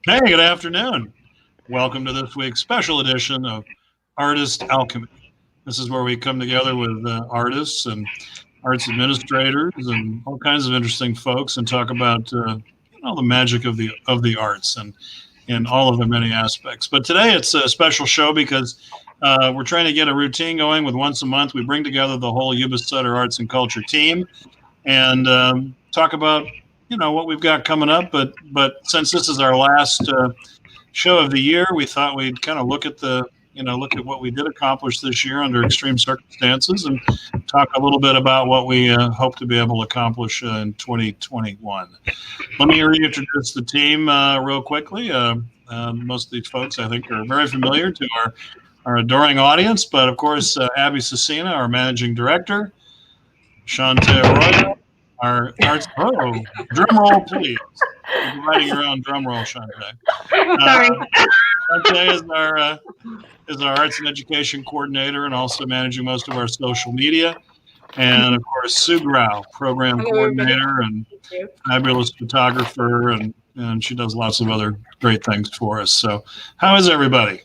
Hey, good afternoon. Welcome to this week's special edition of Artist Alchemy. This is where we come together with artists and arts administrators and all kinds of interesting folks and talk about the magic of the arts and in all of their many aspects. But today it's a special show because we're trying to get a routine going with once a month. We bring together the whole YubaSutterArts&Culture team and talk about what we've got coming up. But since this is our last show of the year, we thought we'd kind of look at what we did accomplish this year under extreme circumstances and talk a little bit about what we hope to be able to accomplish in 2021. Let me reintroduce the team real quickly. Most of these folks, I think, are very familiar to our adoring audience, but of course, Abby Cecina, our managing director, Shante Arroyo, our arts. Oh, drum roll, please. You're providing your own drum roll, Shante. Sorry. Shante is our arts and education coordinator and also managing most of our social media. And of course, Sue Grau, program coordinator and fabulous photographer, and she does lots of other great things for us. So, how is everybody?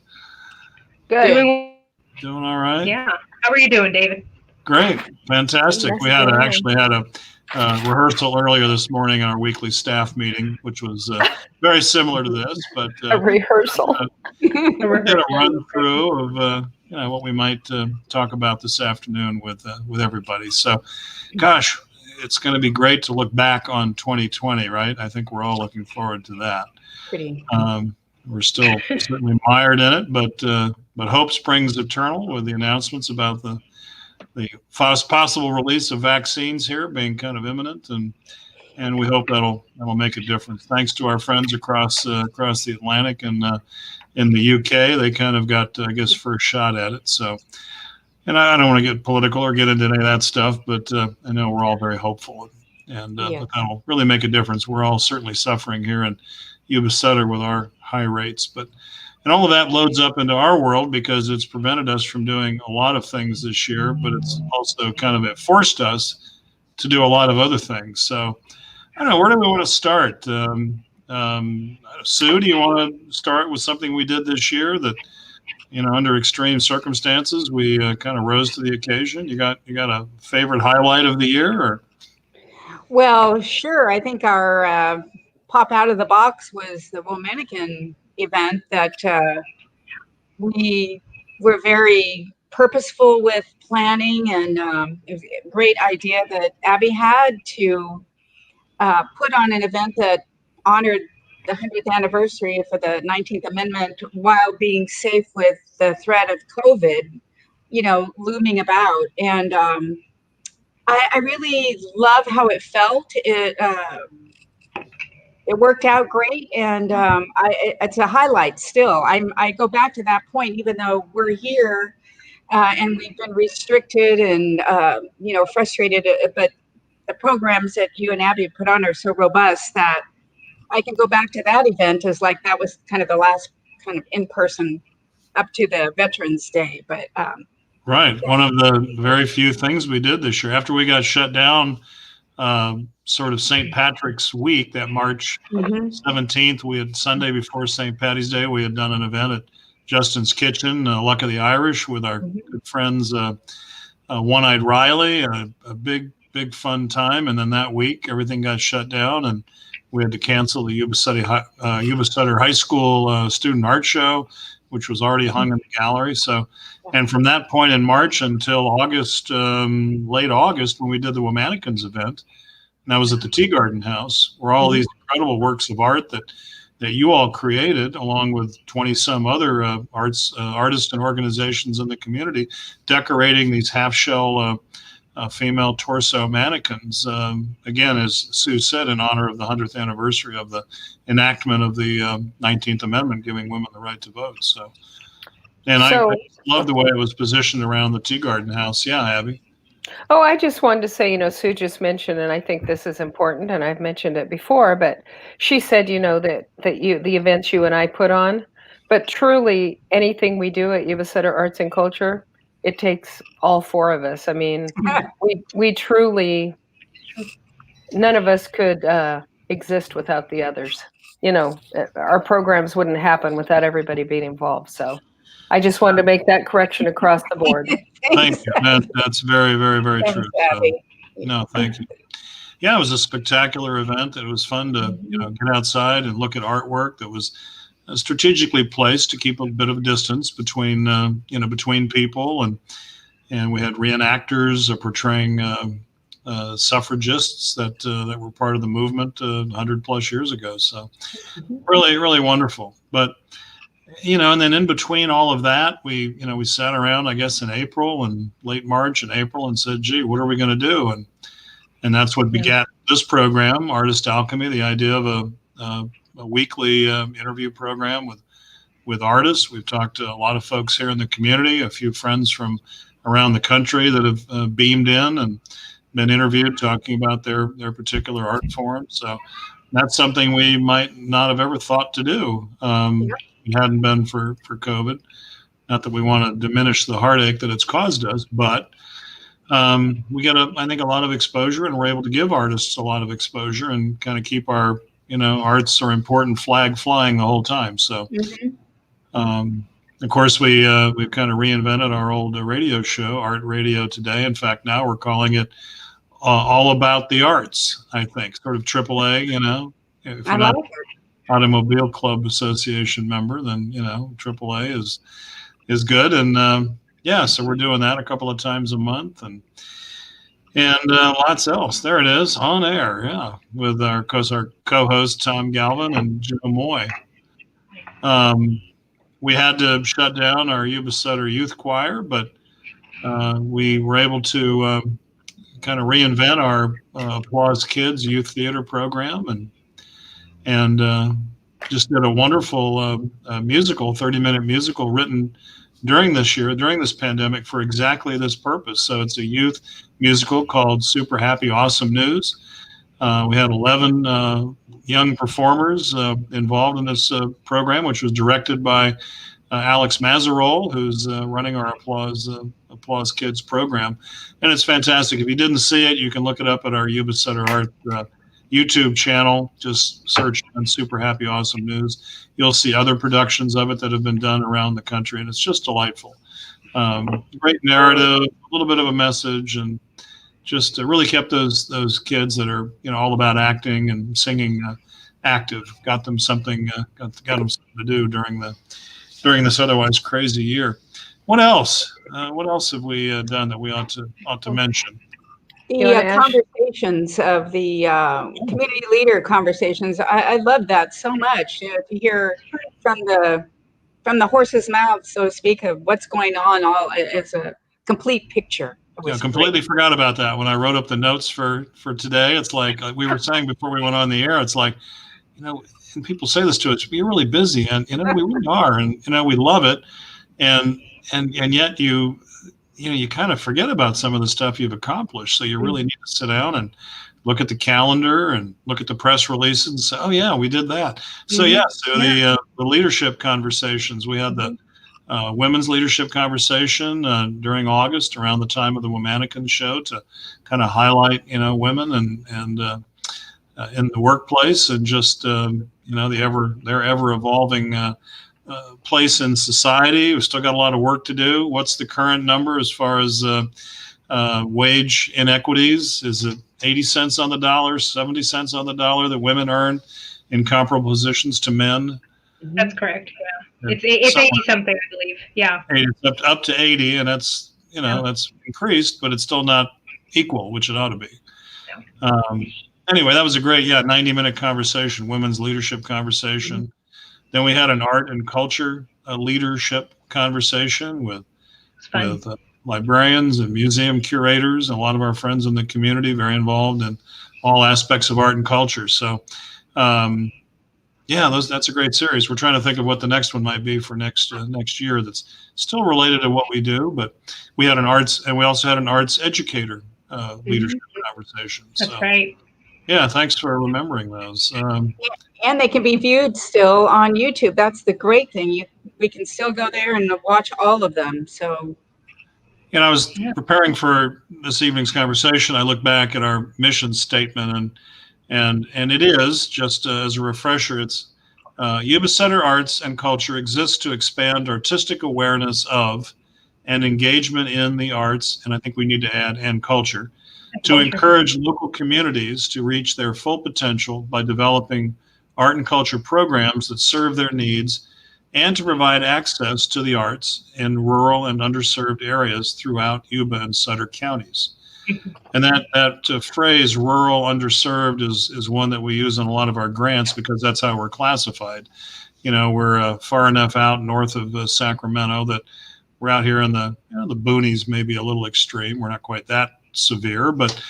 Good. Doing all right? Yeah. How are you doing, David? Great. Fantastic. We actually had a rehearsal earlier this morning in our weekly staff meeting, which was very similar to this, but a rehearsal. We did a run through of what we might talk about this afternoon with everybody. So, gosh, it's going to be great to look back on 2020, right? I think we're all looking forward to that. Pretty. We're still certainly mired in it, but hope springs eternal with the announcements about the possible release of vaccines here being kind of imminent, and we hope that'll make a difference. Thanks to our friends across the Atlantic and in the UK, they kind of got first shot at it. So, and I don't want to get political or get into any of that stuff, but I know we're all very hopeful, and that'll really make a difference. We're all certainly suffering here in Yuba Sutter with our high rates, and all of that loads up into our world because it's prevented us from doing a lot of things this year, but it's also it forced us to do a lot of other things. So I don't know, where do we want to start? Sue, do you want to start with something we did this year that, under extreme circumstances, we kind of rose to the occasion? You got a favorite highlight of the year? Or? Well, sure. I think our pop out of the box was the Womanican event that we were very purposeful with planning, and it was a great idea that Abby had to put on an event that honored the 100th anniversary for the 19th Amendment while being safe with the threat of COVID, looming about. And I really love how it felt. It worked out great, and it's a highlight still. I go back to that point, even though we're here and we've been restricted and frustrated, but the programs that you and Abby put on are so robust that I can go back to that event as like that was kind of the last kind of in-person up to the Veterans Day. But right, one of the very few things we did this year after we got shut down. Sort of St. Patrick's week, that March 17th, we had Sunday before St. Patty's Day, we had done an event at Justin's Kitchen, Luck of the Irish, with our good friends, One-Eyed Riley, a big fun time. And then that week, everything got shut down, and we had to cancel the Yuba Sutter High School student art show, which was already hung in the gallery. So, and from that point in March until August, late August, when we did the Womanicans event, and that was at the Tea Garden House, where all these incredible works of art that you all created, along with 20-some other artists and organizations in the community, decorating these half-shell female torso mannequins. Again, as Sue said, in honor of the 100th anniversary of the enactment of the 19th Amendment, giving women the right to vote. So, I love the way it was positioned around the Tea Garden House. Yeah, Abby. Oh, I just wanted to say, Sue just mentioned, and I think this is important, and I've mentioned it before, but she said, that the events you and I put on, but truly anything we do at YubaSutterArts&Culture, it takes all four of us. I mean, we truly, none of us could exist without the others. our programs wouldn't happen without everybody being involved. So I just wanted to make that correction across the board. Thank you. That's very, very, very Thanks, true. Abby. No, thank you. Yeah, it was a spectacular event. It was fun to get outside and look at artwork that was strategically placed to keep a bit of a distance between between people, and we had reenactors portraying suffragists that were part of the movement 100 plus years ago. So really, really wonderful. But and then in between all of that, we sat around, I guess, in April and late March and April and said, gee, what are we going to do? And that's what begat this program, Artist Alchemy, the idea of a weekly interview program with artists. We've talked to a lot of folks here in the community, a few friends from around the country that have beamed in and been interviewed talking about their particular art form. So that's something we might not have ever thought to do. It hadn't been for COVID. Not that we want to diminish the heartache that it's caused us, but we get I think a lot of exposure, and we're able to give artists a lot of exposure and kind of keep our arts are important flag flying the whole time. So of course we've kind of reinvented our old radio show, Art Radio Today. In fact, now we're calling it All About the Arts, I think, sort of AAA. If you're not Automobile Club Association member, then AAA is good. And so we're doing that a couple of times a month, and lots else. There it is, on air, with our co-host Tom Galvin and Joe Moy. We had to shut down our YubaSutter Youth Choir, but we were able to kind of reinvent our Applause Kids Youth Theater program, and just did a wonderful musical, 30-minute musical written during this pandemic for exactly this purpose. So it's a youth musical called Super Happy Awesome News. We had 11 young performers involved in this program, which was directed by Alex Mazarol, who's running our Applause Kids program. And it's fantastic. If you didn't see it, you can look it up at our YubaSutter Art YouTube channel. Just search on Super Happy Awesome News. You'll see other productions of it that have been done around the country, and it's just delightful. Great narrative, a little bit of a message, and just really kept those kids that are all about acting and singing active. Got them something to do during this otherwise crazy year. What else? What else have we done that we ought to mention? The conversations of the community leader conversations. I love that so much. To hear from the horse's mouth, so to speak, of what's going on. All it's a complete picture. Completely forgot about that when I wrote up the notes for today. It's like we were saying before we went on the air. It's like, and people say this to us, we're really busy, and we really are, and we love it, and yet you kind of forget about some of the stuff you've accomplished. So you really need to sit down and look at the calendar and look at the press releases and say, oh yeah, we did that. So the leadership conversations, we had the women's leadership conversation during August, around the time of the Womanican show, to kind of highlight women and in the workplace, and just their ever evolving place in society. We've still got a lot of work to do. What's the current number as far as wage inequities? Is it 80 cents on the dollar, 70 cents on the dollar that women earn in comparable positions to men? That's correct. Yeah, it's 80 something, I believe. Yeah, it's up to 80, and that's that's increased, but it's still not equal, which it ought to be. Yeah. Anyway, that was a great 90-minute conversation, women's leadership conversation. Then we had an art and culture leadership conversation with librarians and museum curators, and a lot of our friends in the community very involved in all aspects of art and culture. So, that's a great series. We're trying to think of what the next one might be for next year that's still related to what we do. But we had we also had an arts educator leadership conversation. That's right. Yeah, thanks for remembering those. And they can be viewed still on YouTube. That's the great thing. We can still go there and watch all of them. So, I was preparing for this evening's conversation. I looked back at our mission statement, and it is just as a refresher. It's YubaSutter Arts and Culture exists to expand artistic awareness of and engagement in the arts, and I think we need to add and culture, to encourage local communities to reach their full potential by developing art and culture programs that serve their needs, and to provide access to the arts in rural and underserved areas throughout Yuba and Sutter counties. And that phrase, rural underserved, is one that we use in a lot of our grants because that's how we're classified. We're far enough out north of Sacramento that we're out here in the boonies, maybe a little extreme. We're not quite that severe, but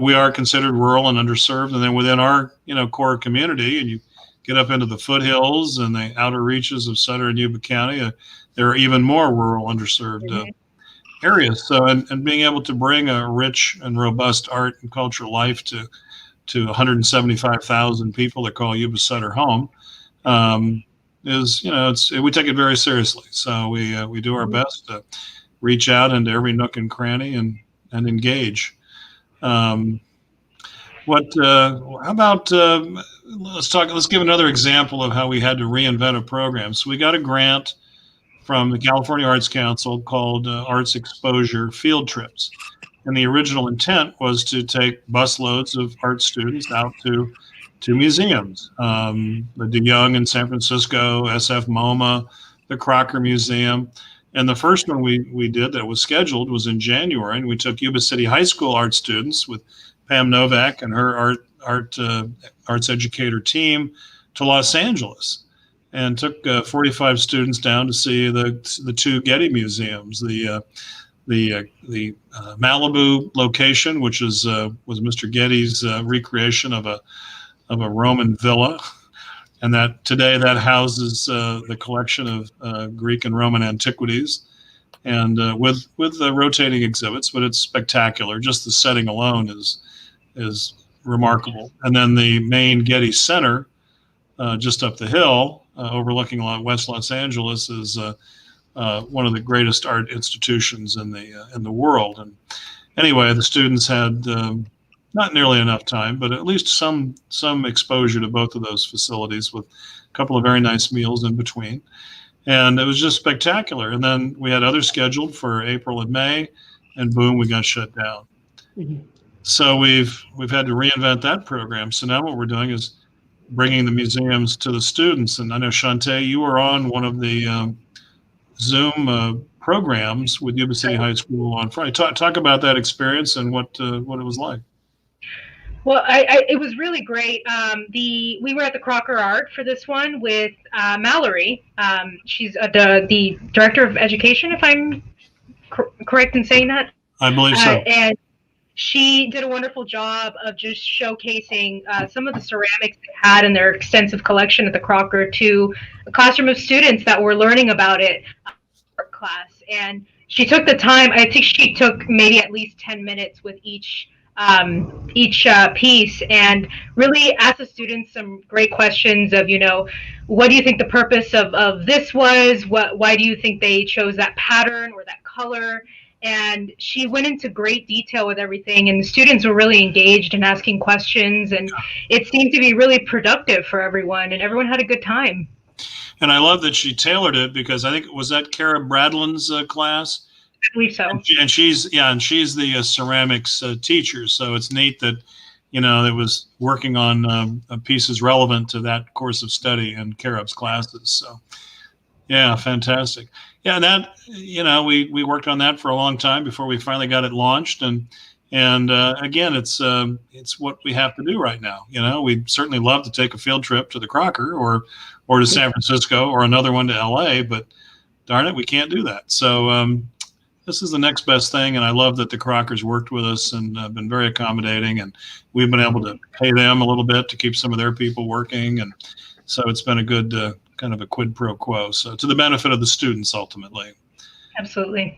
we are considered rural and underserved. And then within our core community, and you get up into the foothills and the outer reaches of Sutter and Yuba County, there are even more rural underserved areas. So, and being able to bring a rich and robust art and culture life to 175,000 people that call Yuba Sutter home is, we take it very seriously. So we do our best to reach out into every nook and cranny and engage. How about let's give another example of how we had to reinvent a program. So we got a grant from the California Arts Council called Arts Exposure Field Trips. And the original intent was to take busloads of art students out to museums, the DeYoung in San Francisco, SF MoMA, the Crocker Museum. And the first one we did that was scheduled was in January, and we took Yuba City High School art students with Pam Novak and her arts educator team to Los Angeles, and took 45 students down to see the two Getty museums, the Malibu location, which was Mr. Getty's recreation of a Roman villa, and that today that houses the collection of Greek and Roman antiquities, and with rotating exhibits. But it's spectacular. Just the setting alone is remarkable. And then the main Getty Center, just up the hill, overlooking West Los Angeles, is one of the greatest art institutions in the world. And anyway, the students had not nearly enough time, but at least some exposure to both of those facilities, with a couple of very nice meals in between. And it was just spectacular. And then we had others scheduled for April and May, and boom, we got shut down. Mm-hmm. So we've had to reinvent that program. So now what we're doing is bringing the museums to the students. And I know, Shantae, you were on one of the Zoom programs with Yuba City High School on Friday. Talk about that experience and what it was like. Well, it was really great. We were at the Crocker Art for this one with Mallory. She's the director of education, if I'm correct in saying that. I believe so. And she did a wonderful job of just showcasing some of the ceramics they had in their extensive collection at the Crocker to a classroom of students that were learning about it in art class. And she took the time. I think she took maybe at least 10 minutes with each piece, and really asked the students some great questions of, what do you think the purpose of this was? Why do you think they chose that pattern or that color? And she went into great detail with everything, and the students were really engaged in asking questions, and it seemed to be really productive for everyone, and everyone had a good time. And I love that she tailored it, because I think, was that Kara Bradlin's class? I believe so. And she's the ceramics teacher. So it's neat that, it was working on pieces relevant to that course of study in Karab's classes. So, yeah, fantastic. Yeah, and that, we worked on that for a long time before we finally got it launched. And again, it's what we have to do right now. We'd certainly love to take a field trip to the Crocker or to San Francisco or another one to LA, but darn it, we can't do that. So this is the next best thing. And I love that the Crockers worked with us and been very accommodating, and we've been able to pay them a little bit to keep some of their people working. And so it's been a good kind of a quid pro quo. So to the benefit of the students, ultimately. Absolutely.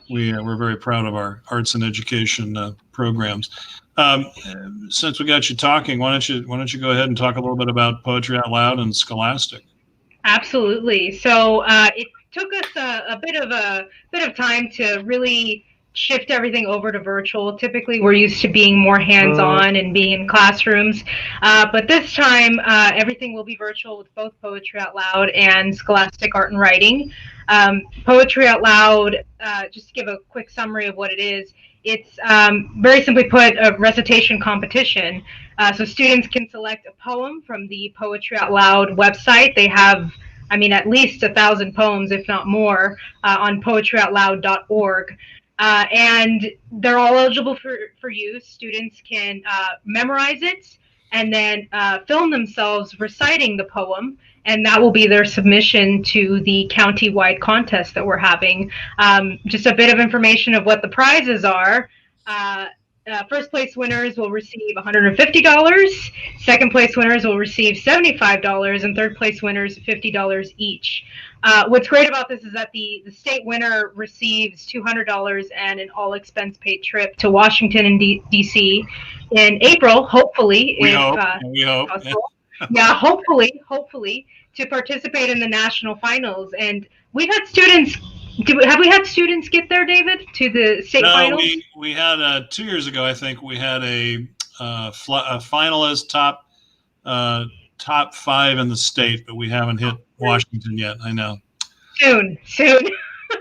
We're very proud of our arts and education programs. Since we got you talking, why don't you go ahead and talk a little bit about Poetry Out Loud and Scholastic? Absolutely. So it took us a bit of time to really shift everything over to virtual. Typically, we're used to being more hands-on and being in classrooms, but this time everything will be virtual with both Poetry Out Loud and Scholastic Art and Writing. Poetry Out Loud, just to give a quick summary of what it is, it's very simply put a recitation competition. So students can select a poem from the Poetry Out Loud website. They have, I mean, at least 1,000 poems, if not more, on poetryoutloud.org. And they're all eligible for use. Students can memorize it and then film themselves reciting the poem, and that will be their submission to the county-wide contest that we're having. Just a bit of information of what the prizes are. First place winners will receive $150, second place winners will receive $75, and third place winners $50 each. What's great about this is that the state winner receives $200 and an all expense paid trip to Washington and DC in April, hopefully. We hope. Possible. Yeah, hopefully to participate in the national finals. And we've had students. Have we had students get there, David, to the state finals? No, we had 2 years ago. I think we had a finalist, top 5 in the state, but we haven't hit Washington yet. I know. Soon.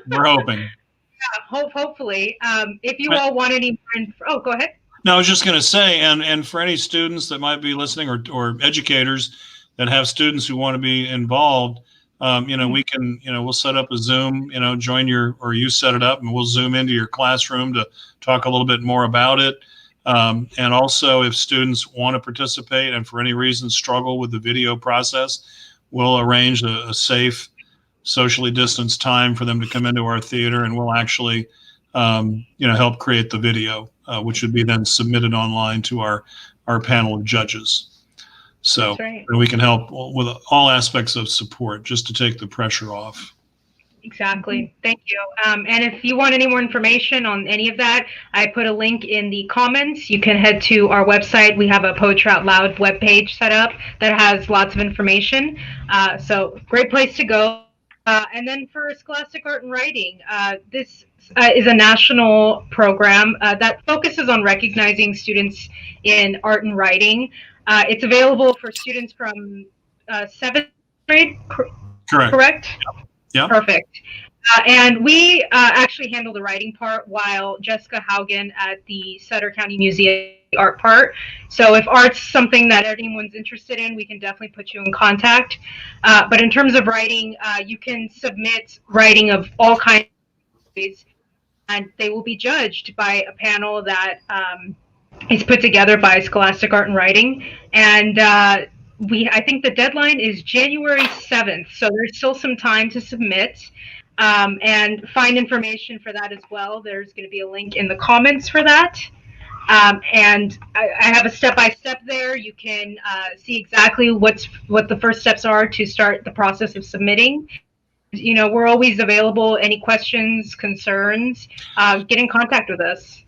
We're hoping. Yeah, hopefully. If you all want any more, go ahead. No, I was just going to say, and for any students that might be listening, or educators that have students who want to be involved, we can, we'll set up a Zoom, join or you set it up, and we'll Zoom into your classroom to talk a little bit more about it. And also, if students want to participate and for any reason struggle with the video process, we'll arrange a safe, socially distanced time for them to come into our theater, and we'll actually, help create the video, which would be then submitted online to our panel of judges. So right. We can help with all aspects of support just to take the pressure off. Exactly. Thank you. And if you want any more information on any of that, I put a link in the comments. You can head to our website. We have a Poetry Out Loud webpage set up that has lots of information. So great place to go. And then for Scholastic Art and Writing, this is a national program that focuses on recognizing students in art and writing. It's available for students from 7th grade, correct? Yeah. Perfect. And we actually handle the writing part, while Jessica Haugen at the Sutter County Museum the art part. So if art's something that anyone's interested in, we can definitely put you in contact. But in terms of writing, you can submit writing of all kinds of ways, and they will be judged by a panel that is put together by Scholastic Art and Writing. And I think the deadline is January 7th, so there's still some time to submit and find information for that as well. There's going to be a link in the comments for that. And I have a step-by-step there. You can see exactly what the first steps are to start the process of submitting. We're always available. Any questions, concerns, get in contact with us.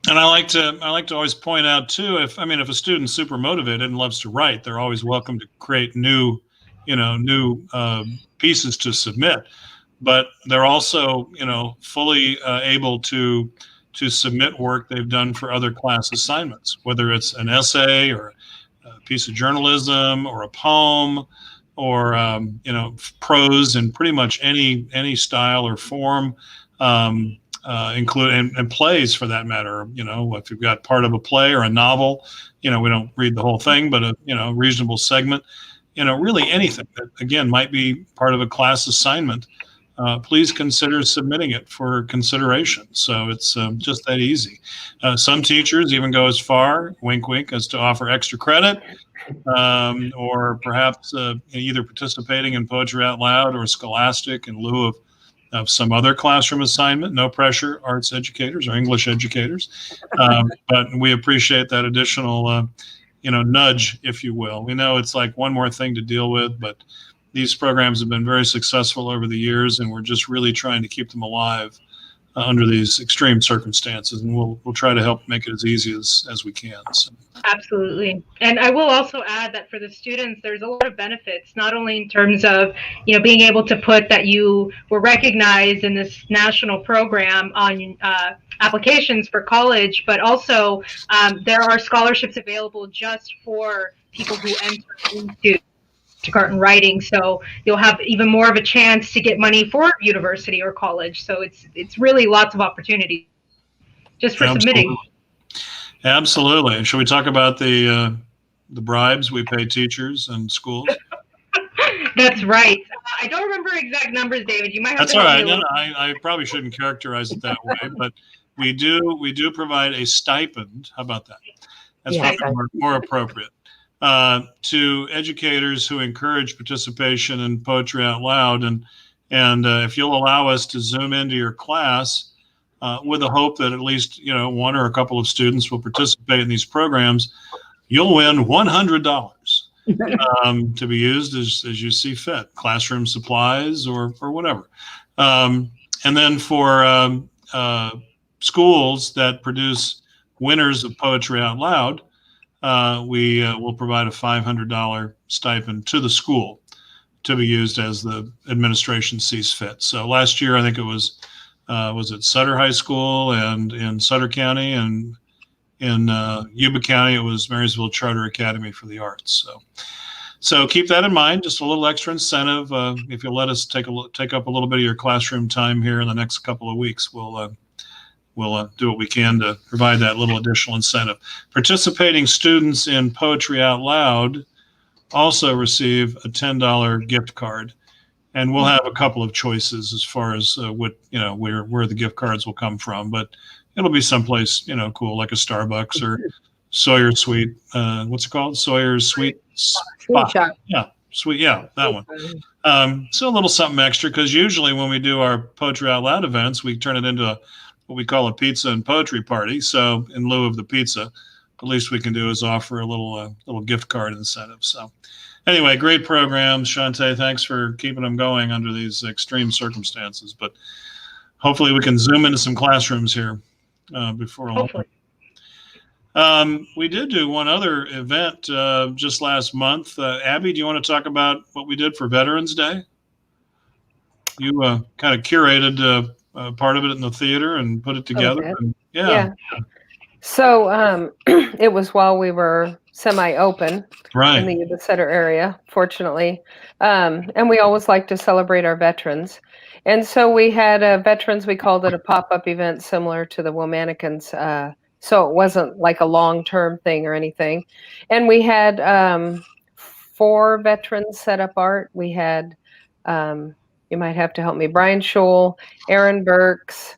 And I like to always point out too, if a student's super motivated and loves to write, they're always welcome to create new pieces to submit. But they're also, fully able to submit work they've done for other class assignments, whether it's an essay or a piece of journalism or a poem or prose in pretty much any style or form. Include and plays for that matter. If you've got part of a play or a novel, we don't read the whole thing, but a reasonable segment, really anything that again might be part of a class assignment. Please consider submitting it for consideration. So it's just that easy. Some teachers even go as far, wink, wink, as to offer extra credit, or perhaps either participating in Poetry Out Loud or Scholastic in lieu of some other classroom assignment. No pressure, arts educators or English educators. But we appreciate that additional, nudge, if you will. We know it's like one more thing to deal with, but these programs have been very successful over the years, and we're just really trying to keep them alive under these extreme circumstances, and we'll try to help make it as easy as we can. So. Absolutely. And I will also add that for the students, there's a lot of benefits, not only in terms of, being able to put that you were recognized in this national program on applications for college, but also there are scholarships available just for people who enter into art and writing. So you'll have even more of a chance to get money for university or college. So it's really lots of opportunity just for submitting. Absolutely. And should we talk about the bribes we pay teachers and schools? That's right. I don't remember exact numbers, David. You might have That's to all right. I probably shouldn't characterize it that way, but we do provide a stipend. How about that? That's probably more appropriate. To educators who encourage participation in Poetry Out Loud, and if you'll allow us to zoom into your class with the hope that at least one or a couple of students will participate in these programs, you'll win $100 to be used as you see fit, classroom supplies or whatever. And then for schools that produce winners of Poetry Out Loud, we will provide a $500 stipend to the school to be used as the administration sees fit. So last year, I think it was it Sutter High School, and in Sutter County, and in Yuba County, it was Marysville Charter Academy for the Arts. So keep that in mind. Just a little extra incentive. If you'll let us take up a little bit of your classroom time here in the next couple of weeks, we'll do what we can to provide that little additional incentive. Participating students in Poetry Out Loud also receive a $10 gift card, and we'll have a couple of choices as far as where the gift cards will come from, but it'll be someplace cool, like a Starbucks or Sawyer's Sweet. What's it called? Sawyer's Sweet Spot. Shop. Yeah, sweet. Yeah, that one. So a little something extra, because usually when we do our Poetry Out Loud events, we turn it into what we call a pizza and poetry party. So in lieu of the pizza, the least we can do is offer a little gift card incentive. So anyway, great programs. Shantae, thanks for keeping them going under these extreme circumstances. But hopefully we can zoom into some classrooms here before long. Hopefully. We did do one other event just last month. Abby, do you want to talk about what we did for Veterans Day? You kind of curated part of it in the theater and put it together. Okay. And, yeah. So it was while we were semi-open in the YubaSutter area, fortunately. And we always like to celebrate our veterans. And so we had veterans, we called it a pop-up event similar to the Womanicans. So it wasn't like a long-term thing or anything. And we had 4 veterans set up art. We had, you might have to help me, Brian Scholl, Aaron Burks,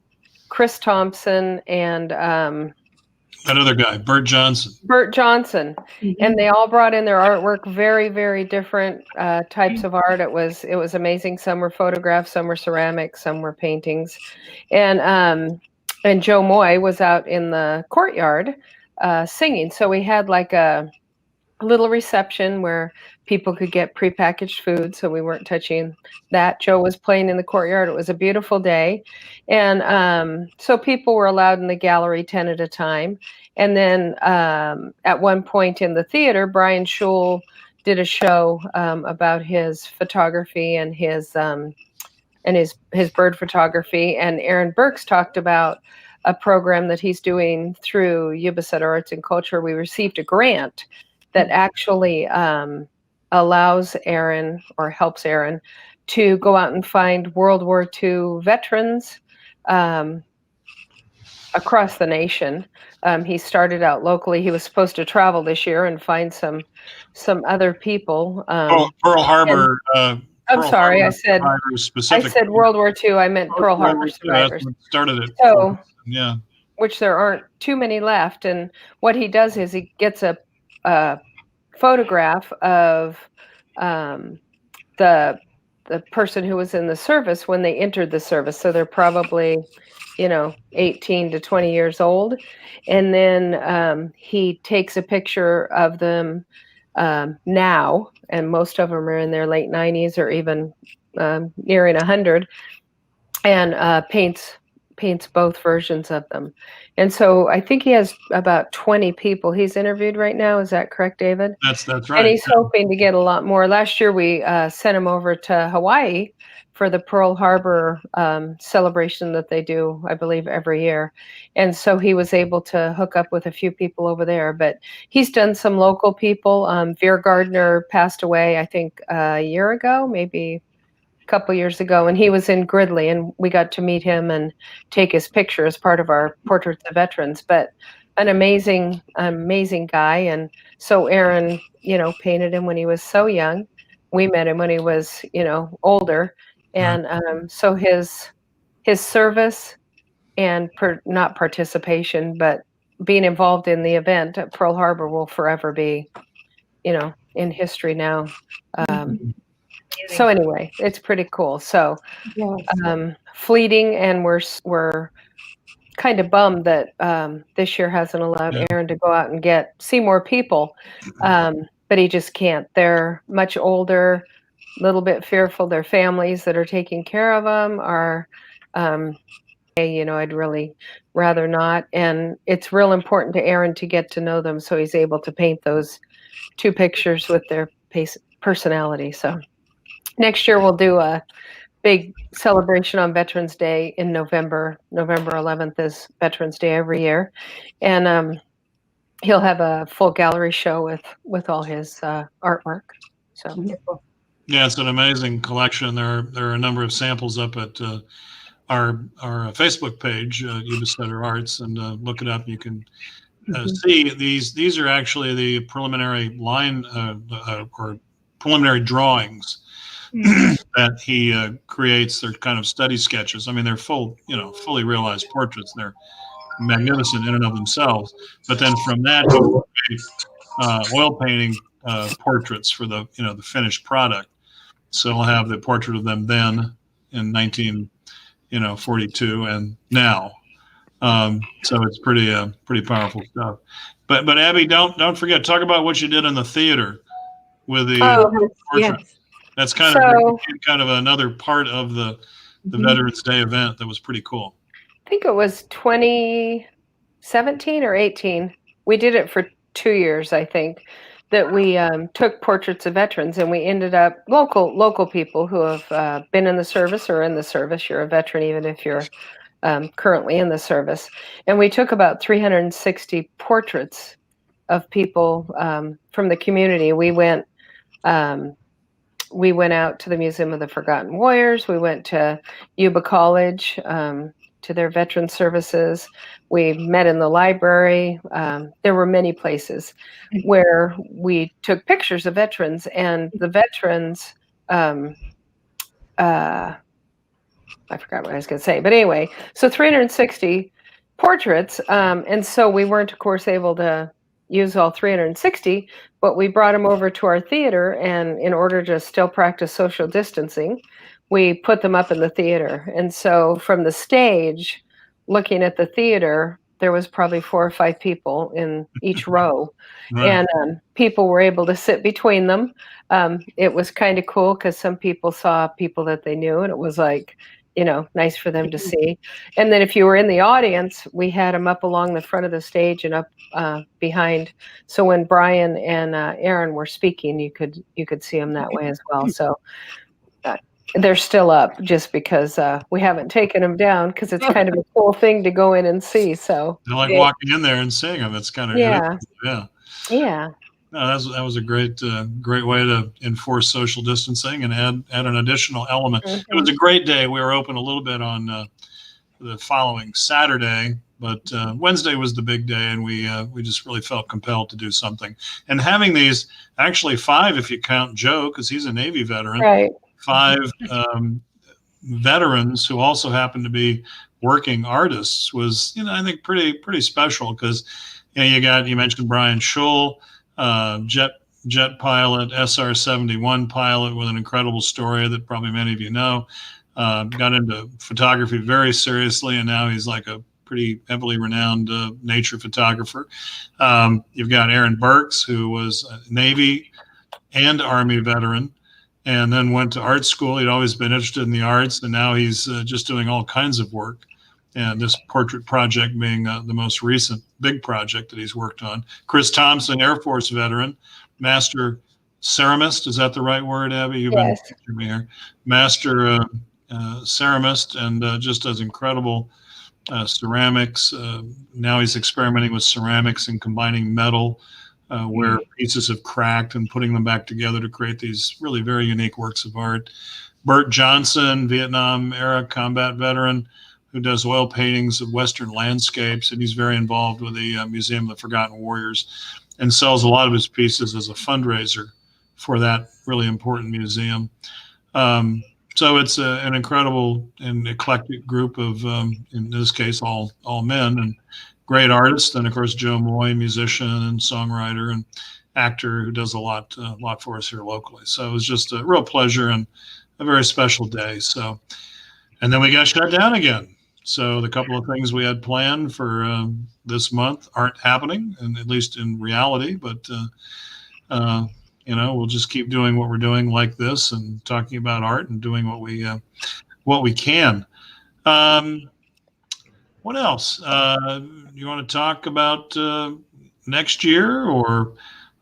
Chris Thompson, and that other guy, Bert Johnson. Mm-hmm. And they all brought in their artwork, very, very different types of art. It was amazing. Some were photographs, some were ceramics, some were paintings. And Joe Moy was out in the courtyard singing. So we had like a little reception where people could get prepackaged food, so we weren't touching that. Joe was playing in the courtyard. It was a beautiful day. And so people were allowed in the gallery 10 at a time. And then at one point in the theater, Brian Scholl did a show about his photography and his bird photography. And Aaron Burks talked about a program that he's doing through YubaSutterArts&Culture. We received a grant that actually allows Aaron, or helps Aaron, to go out and find World War II veterans across the nation. He started out locally. He was supposed to travel this year and find some other people. Pearl Harbor. I'm sorry, I said World War II. I meant Pearl Harbor survivors. Started it. So, yeah. Which there aren't too many left. And what he does is he gets a photograph of the person who was in the service when they entered the service. So they're probably, 18 to 20 years old. And then he takes a picture of them now, and most of them are in their late 90s or even nearing 100, and paints paints both versions of them. And so I think he has about 20 people he's interviewed right now. Is that correct, David? That's And right. he's hoping to get a lot more. Last year, we sent him over to Hawaii for the Pearl Harbor celebration that they do, I believe, every year. And so he was able to hook up with a few people over there. But he's done some local people. Veer Gardner passed away, I think, a year ago, maybe a couple years ago. And he was in Gridley, and we got to meet him and take his picture as part of our Portraits of Veterans. But an amazing, amazing guy. And so Aaron, painted him when he was so young. We met him when he was, older. And so his service and not participation, but being involved in the event at Pearl Harbor will forever be, in history now. So anyway, it's pretty cool. So fleeting, and we're kind of bummed that this year hasn't allowed Aaron to go out and see more people, but he just can't. They're much older, a little bit fearful. Their families that are taking care of them are, I'd really rather not. And it's real important to Aaron to get to know them, so he's able to paint those 2 pictures with their personality. So next year we'll do a big celebration on Veterans Day in November. November 11th is Veterans Day every year. And he'll have a full gallery show with all his artwork. So Wonderful. Yeah, it's an amazing collection. There are a number of samples up at our Facebook page, YubaSutterArts, and look it up. You can see these are actually the preliminary line or preliminary drawings that he creates. They're kind of study sketches. I mean, they're fully realized portraits. They're magnificent in and of themselves. But then from that, he create oil painting portraits for the the finished product. So I'll have the portrait of them then in 1942 and now. So it's pretty powerful stuff. But Abby, don't forget, talk about what you did in the theater with the portrait. Yes. That's kind of another part of the Veterans Day event that was pretty cool. I think it was 2017 or 18. We did it for 2 years, I think, that we took portraits of veterans, and we ended up local people who have been in the service or in the service. You're a veteran even if you're currently in the service. And we took about 360 portraits of people from the community. We went out to the Museum of the Forgotten Warriors. We went to Yuba College, to their veteran services. We met in the library. There were many places where we took pictures of veterans, and the veterans, I forgot what I was going to say, but anyway, so 360 portraits. And so we weren't, of course, able to use all 360, but we brought them over to our theater, and in order to still practice social distancing, we put them up in the theater. And so from the stage, looking at the theater, there was probably 4 or 5 people in each row. Right. And people were able to sit between them. It was kind of cool because some people saw people that they knew, and it was like, nice for them to see. And then if you were in the audience, we had them up along the front of the stage and up behind. So when Brian and Aaron were speaking, you could see them that way as well. So they're still up just because we haven't taken them down, because it's kind of a cool thing to go in and see. So I like walking in there and seeing them. It's kind of yeah. No, that was a great way to enforce social distancing and add an additional element. It was a great day. We were open a little bit on the following Saturday, but Wednesday was the big day, and we just really felt compelled to do something. And having these, actually 5 if you count Joe, because he's a Navy veteran, right. 5 veterans who also happen to be working artists was, I think pretty special, because you mentioned Brian Schull, jet pilot, SR-71 pilot with an incredible story that probably many of you know. Got into photography very seriously, and now he's like a pretty heavily renowned nature photographer. You've got Aaron Burks, who was a Navy and Army veteran, and then went to art school. He'd always been interested in the arts, and now he's just doing all kinds of work. and this portrait project being the most recent big project that he's worked on. Chris Thompson, Air Force veteran, master ceramist. Is that the right word, Abby? You've been teaching me here. Master ceramist, and just does incredible ceramics. Now he's experimenting with ceramics and combining metal where pieces have cracked and putting them back together to create these really very unique works of art. Bert Johnson, Vietnam era combat veteran, who does oil paintings of Western landscapes, and he's very involved with the Museum of the Forgotten Warriors, and sells a lot of his pieces as a fundraiser for that really important museum. So it's an incredible and eclectic group of, in this case, all men, and great artists. And of course, Joe Moy, musician and songwriter and actor, who does a lot for us here locally. So it was just a real pleasure and a very special day. So, and then we got shut down again. So the couple of things we had planned for this month aren't happening, and at least in reality. But we'll just keep doing what we're doing like this, and talking about art and doing what we can. What else? You want to talk about next year, or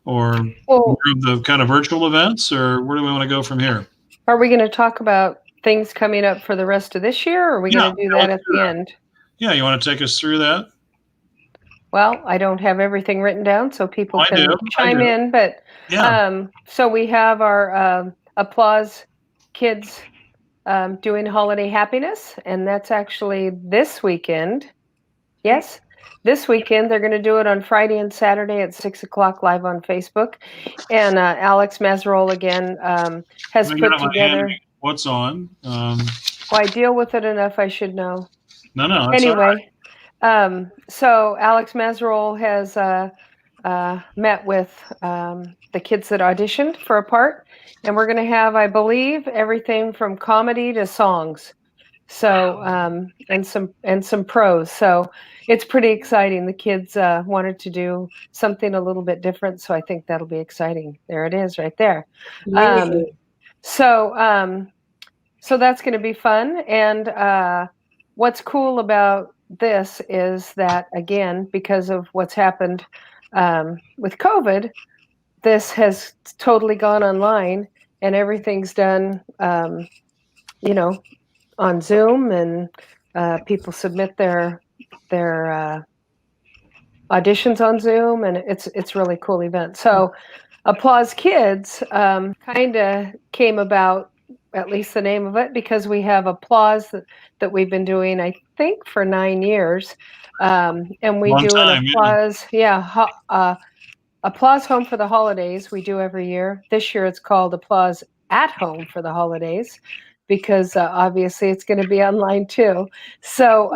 more of the kind of virtual events, or where do we want to go from here? Are we going to talk about things coming up for the rest of this year, or are we going to do that at the end? Yeah, you want to take us through that? Well, I don't have everything written down, so people can chime in. But so we have our Applause Kids doing Holiday Happiness, and that's actually this weekend. Yes, this weekend. They're going to do it on Friday and Saturday at 6 o'clock live on Facebook. And Alex Mazerol again has put together. What's on? Well, I deal with it enough. I should know. No. Anyway, so Alex Mazerol has met with the kids that auditioned for a part, and we're going to have, I believe, everything from comedy to songs. So and some prose. So it's pretty exciting. The kids wanted to do something a little bit different, so I think that'll be exciting. There it is, right there. So that's going to be fun. And what's cool about this is that, again, because of what's happened with COVID, this has totally gone online, and everything's done, on Zoom, and people submit their auditions on Zoom, and it's really cool event. So Applause Kids kind of came about, at least the name of it, because we have Applause that we've been doing, I think, for 9 years. And we do an Applause, Applause Home for the Holidays we do every year. This year it's called Applause at Home for the Holidays, because obviously it's going to be online too. So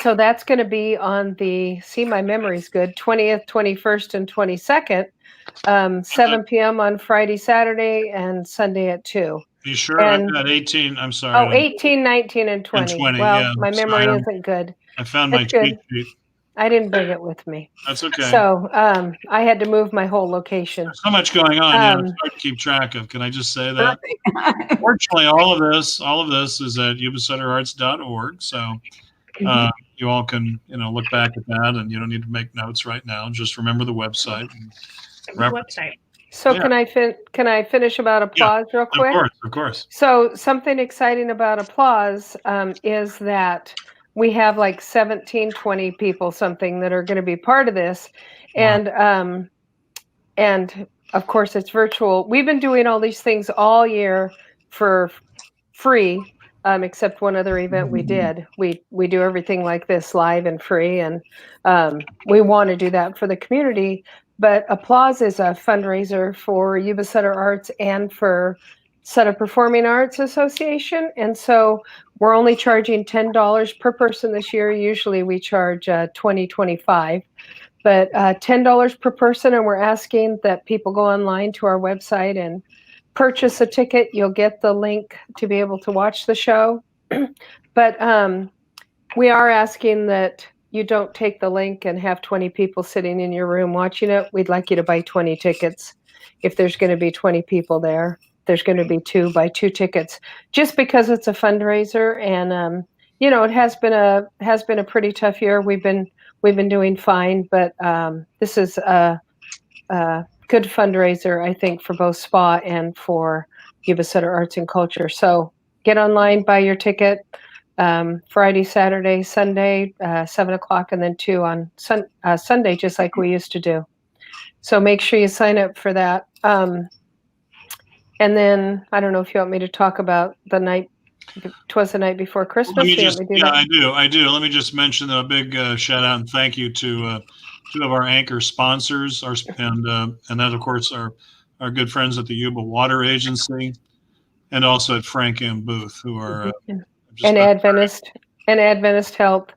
so that's going to be on the, my memory's good, 20th, 21st, and 22nd, 7 p.m. on Friday, Saturday, and Sunday at 2. You sure? I've got 18. I'm sorry. 18, 19, and 20. Well, my memory isn't good. I found my cheat sheet. I didn't bring it with me. That's okay. So I had to move my whole location. There's so much going on. It's hard to keep track of. Can I just say that? Fortunately, all of this is at YubaSutterArts.org. So you all can look back at that, and you don't need to make notes right now. Just remember the website. So can I finish about Applause real quick? Of course. So something exciting about Applause is that we have like 17, 20 people, something, that are going to be part of this. Wow. And of course it's virtual. We've been doing all these things all year for free, except one other event we did. We do everything like this live and free, and we want to do that for the community. But Applause is a fundraiser for Yuba Sutter Arts and for Sutter Performing Arts Association. And so we're only charging $10 per person this year. Usually we charge $20, $25, but $10 per person. And we're asking that people go online to our website and purchase a ticket. You'll get the link to be able to watch the show. But we are asking that you don't take the link and have 20 people sitting in your room watching it. We'd like you to buy 20 tickets. If there's going to be 20 people there, there's going to be buy 2 tickets, just because it's a fundraiser, and you know, it has been a pretty tough year. We've been doing fine, but this is a good fundraiser, I think, for both SPA and for YubaSutterArts&Culture. So get online, buy your ticket. Friday, Saturday, Sunday, 7 o'clock, and then 2 on Sunday, just like we used to do. So make sure you sign up for that. And then I don't know if you want me to talk about the night. 'Twas the night before Christmas. Let me just, yeah, I do. Let me just mention a big shout out and thank you to 2 of our anchor sponsors, and that of course our good friends at the Yuba Water Agency, and also at Frank M. Booth, who are and Adventist Help,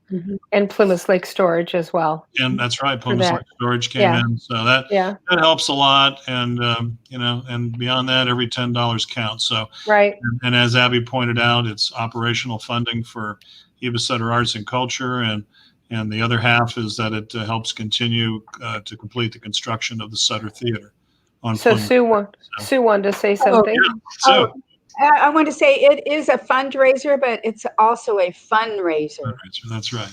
and Plymouth Lake Storage as well. And that's right, Plymouth Lake Storage came in, so that helps a lot. And you know, and beyond that, every $10 counts. So right. And as Abby pointed out, it's operational funding for YubaSutterArts&Culture, and the other half is that it helps continue to complete the construction of the Sutter Theater. So Sue wanted to say something. Sue. I want to say it is a fundraiser, but it's also a fundraiser. That's right.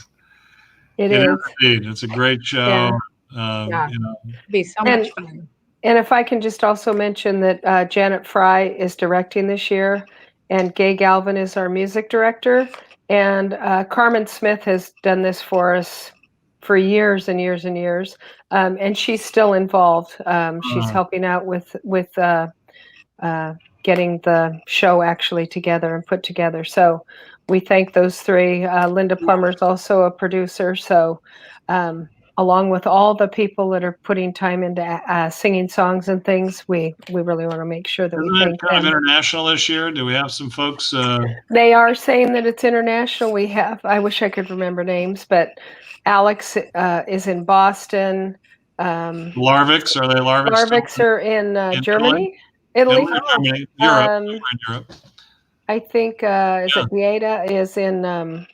It is. Indeed. It's a great show. Yeah. You know. It'll be so much fun. And if I can just also mention that Janet Fry is directing this year, and Gay Galvin is our music director, and Carmen Smith has done this for us for years and years and years, and she's still involved. She's helping out with getting the show actually together and put together. So we thank those 3. Linda Plummer is also a producer. So along with all the people that are putting time into singing songs and things, we really want to make sure that we thank them. Kind of international this year? Do we have some folks? They are saying that it's international. We have, I wish I could remember names, but Alex is in Boston. Larvix, are they Larvix? Larvix are in Germany. Italy. Germany, Europe. I think is it Vieta is in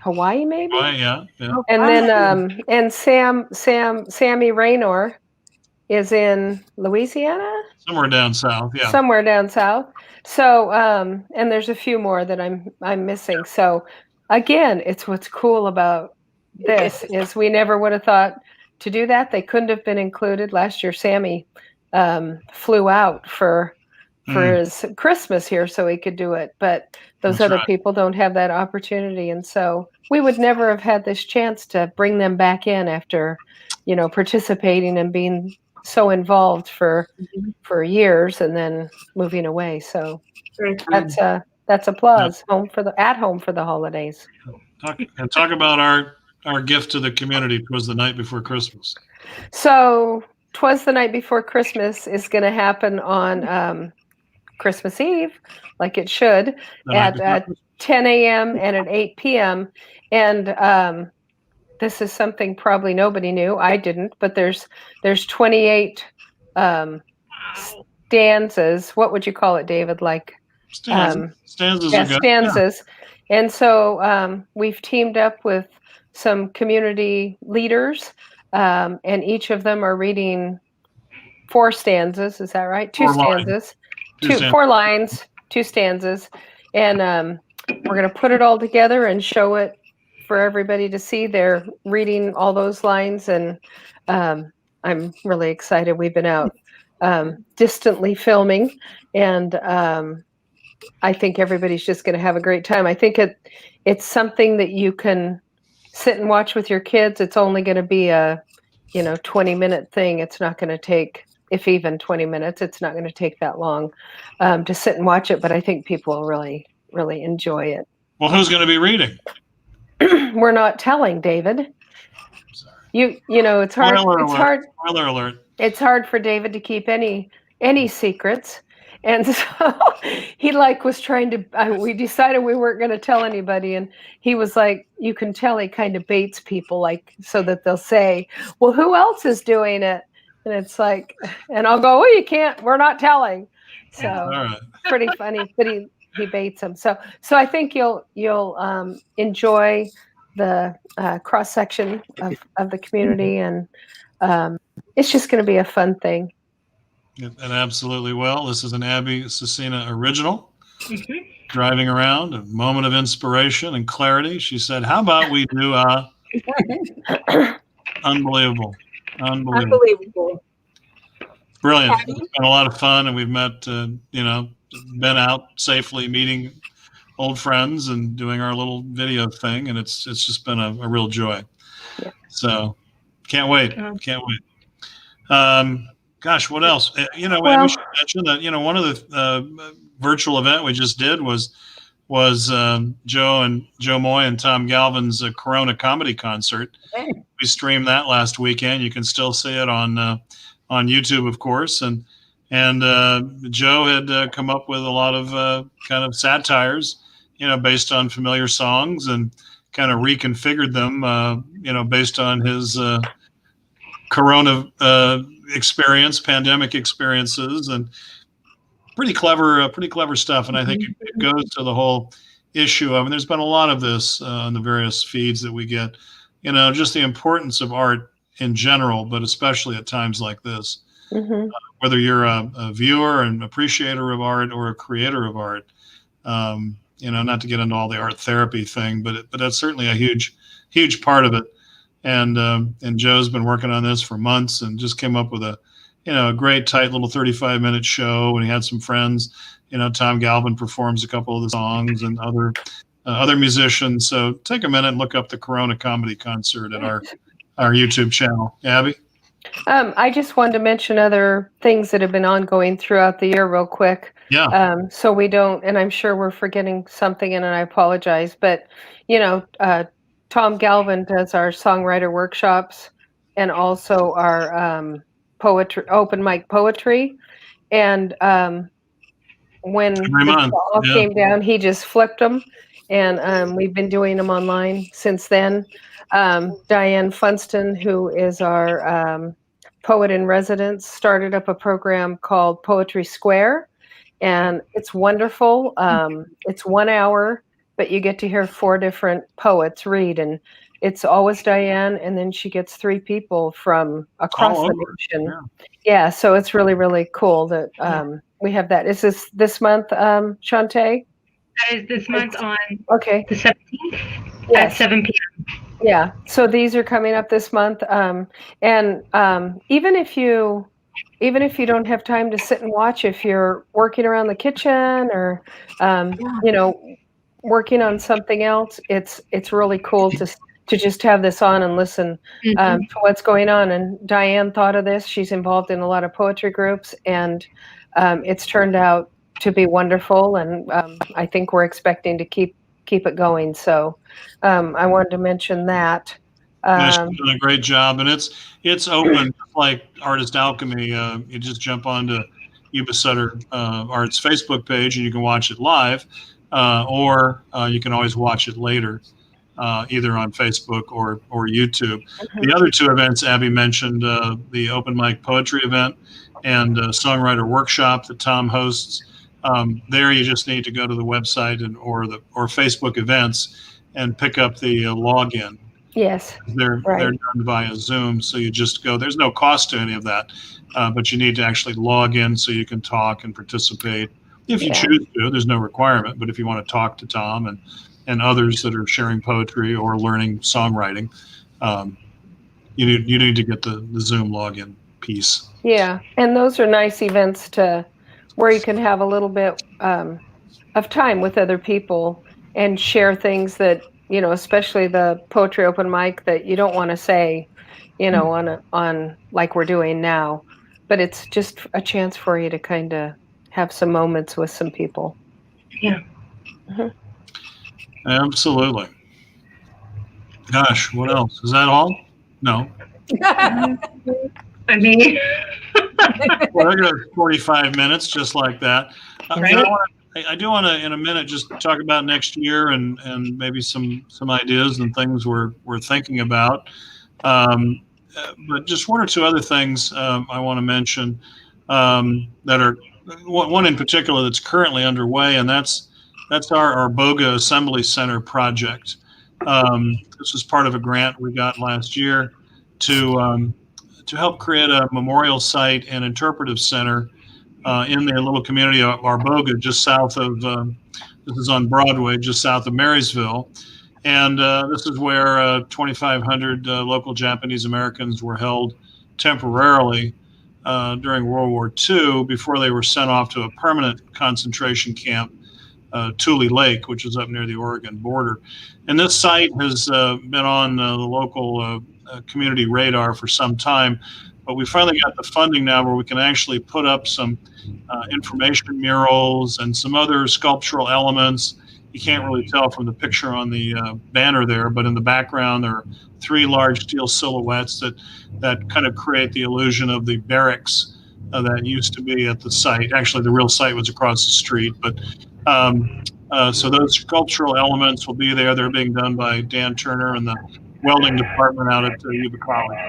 Hawaii, maybe. Yeah. And then and Sammy Raynor is in Louisiana. Somewhere down south, yeah. Somewhere down south. So and there's a few more that I'm missing. So again, it's what's cool about this is we never would have thought to do that. They couldn't have been included last year. Sammy flew out for his Christmas here so he could do it, but those other people don't have that opportunity, and so we would never have had this chance to bring them back in after, you know, participating and being so involved for years and then moving away. So that's applause. At home for the holidays. Talk about our gift to the community was the night before Christmas. So 'Twas the Night Before Christmas is going to happen on Christmas Eve, like it should, at 10 a.m. and at 8 p.m. And this is something probably nobody knew. I didn't, but there's 28 stanzas. What would you call it, David? Like stanzas. Stanzas. Yeah. And so we've teamed up with some community leaders. And each of them are reading 4 stanzas. Is that right? 2 stanzas. 4 lines, 2 stanzas. And we're going to put it all together and show it for everybody to see. They're reading all those lines. And I'm really excited. We've been out distantly filming. And I think everybody's just going to have a great time. I think it's something that you can sit and watch with your kids. It's only going to be a 20-minute thing. It's not going to take, if even 20 minutes, it's not going to take that long to sit and watch it. But I think people will really, really enjoy it. Well, who's going to be reading? We're not telling, David. You know, it's hard. Spoiler alert. It's hard for David to keep any secrets. And so he was trying to, we decided we weren't going to tell anybody. And he was like, you can tell he kind of baits people so that they'll say, well, who else is doing it? And it's like, and I'll go, you can't, we're not telling. So pretty funny, but he baits them. So I think you'll enjoy the cross section of the community. And it's just going to be a fun thing. And absolutely well. This is an Abby Cecina original. driving around, a moment of inspiration and clarity. She said, "How about we do unbelievable, unbelievable, Unbelievable. brilliant." Abby? It's been a lot of fun, and we've met, been out safely, meeting old friends and doing our little video thing, and it's just been a real joy. Yeah. So can't wait. Gosh, what else? We should mention that one of the virtual event we just did was Joe Moy and Tom Galvin's Corona comedy concert. We streamed that last weekend. You can still see it on YouTube, of course, and Joe had come up with a lot of kind of satires, based on familiar songs, and kind of reconfigured them, based on his Corona pandemic experiences, and pretty clever stuff. And I think it goes to the whole issue of, and there's been a lot of this on the various feeds that we get, just the importance of art in general, but especially at times like this. Whether you're a viewer and appreciator of art or a creator of art, not to get into all the art therapy thing, but that's certainly a huge part of it. And Joe's been working on this for months and just came up with a great tight little 35-minute show. And he had some friends, Tom Galvin performs a couple of the songs, and other musicians. So take a minute and look up the Corona comedy concert at our YouTube channel. Abby? I just wanted to mention other things that have been ongoing throughout the year real quick. Yeah. So we don't, and I'm sure we're forgetting something, and I apologize, but, Tom Galvin does our songwriter workshops and also our poetry, open mic poetry. And when this all came down, he just flipped them. And we've been doing them online since then. Diane Funston, who is our poet in residence, started up a program called Poetry Square. And it's wonderful. It's 1 hour, but you get to hear 4 different poets read. And it's always Diane, and then she gets 3 people from across the nation. Yeah, so it's really, really cool that we have that. Is this month, Shantae? That is this month on the 17th at 7 p.m. Yeah, so these are coming up this month. And even if you don't have time to sit and watch, if you're working around the kitchen or, working on something else, it's really cool to just have this on and listen to what's going on. And Diane thought of this. She's involved in a lot of poetry groups, and it's turned out to be wonderful. And I think we're expecting to keep it going. So I wanted to mention that. She's done a great job, and it's open like Artist Alchemy. You just jump onto YubaSutter Art's Facebook page, and you can watch it live, or you can always watch it later, either on Facebook or YouTube. The other 2 events Abby mentioned, the open mic poetry event and songwriter workshop that Tom hosts. There you just need to go to the website or Facebook events and pick up the login. Yes, they're done via Zoom, so you just go. There's no cost to any of that, but you need to actually log in so you can talk and participate if you choose to. There's no requirement, but if you want to talk to Tom and others that are sharing poetry or learning songwriting, you need to get the Zoom login piece. Yeah, and those are nice events where you can have a little bit of time with other people and share things that, especially the poetry open mic, that you don't want to say, on like we're doing now, but it's just a chance for you to kind of have some moments with some people. Yeah. Absolutely. Gosh, what else? Is that all? No. I mean, well, I got 45 minutes just like that. I do want to, in a minute, just talk about next year and maybe some ideas and things we're thinking about. But just 1 or 2 other things I want to mention that are one in particular that's currently underway, and that's our Boga Assembly Center project. This was part of a grant we got last year to help create a memorial site and interpretive center in the little community of Arboga, just south of the This is on Broadway, just south of Marysville. And this is where 2,500 local Japanese Americans were held temporarily during World War II before they were sent off to a permanent concentration camp, Tule Lake, which is up near the Oregon border. And this site has been on the local community radar for some time, but we finally got the funding now where we can actually put up some information murals and some other sculptural elements. You can't really tell from the picture on the banner there, but in the background there are 3 large steel silhouettes that kind of create the illusion of the barracks that used to be at the site. Actually, the real site was across the street, but so those sculptural elements will be there. They're being done by Dan Turner and the welding department out at Yuba College.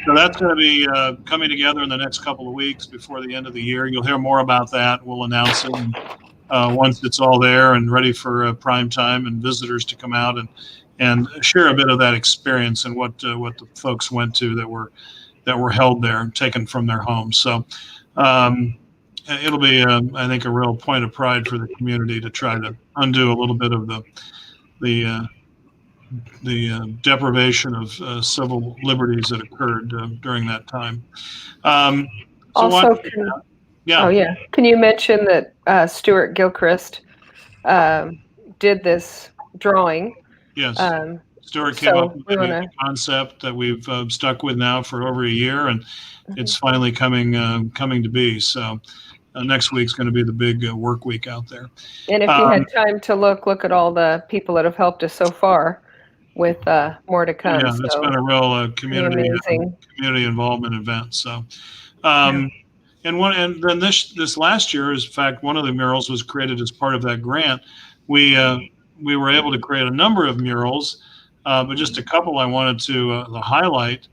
So that's going to be coming together in the next couple of weeks before the end of the year. You'll hear more about that. We'll announce it once it's all there and ready for prime time and visitors to come out and share a bit of that experience and what the folks went to that were held there and taken from their homes. So it'll be, I think, a real point of pride for the community to try to undo a little bit of the deprivation of civil liberties that occurred during that time. Also, can you mention that Stuart Gilchrist did this drawing? Yes. Stuart came up with a concept that we've stuck with now for over a year, and it's finally coming to be. So next week's going to be the big work week out there. And if you had time to look at all the people that have helped us so far, with more to come. Yeah, it's been a real community involvement event. So, and then this last year, in fact, one of the murals was created as part of that grant. We were able to create a number of murals, but just a couple I wanted to highlight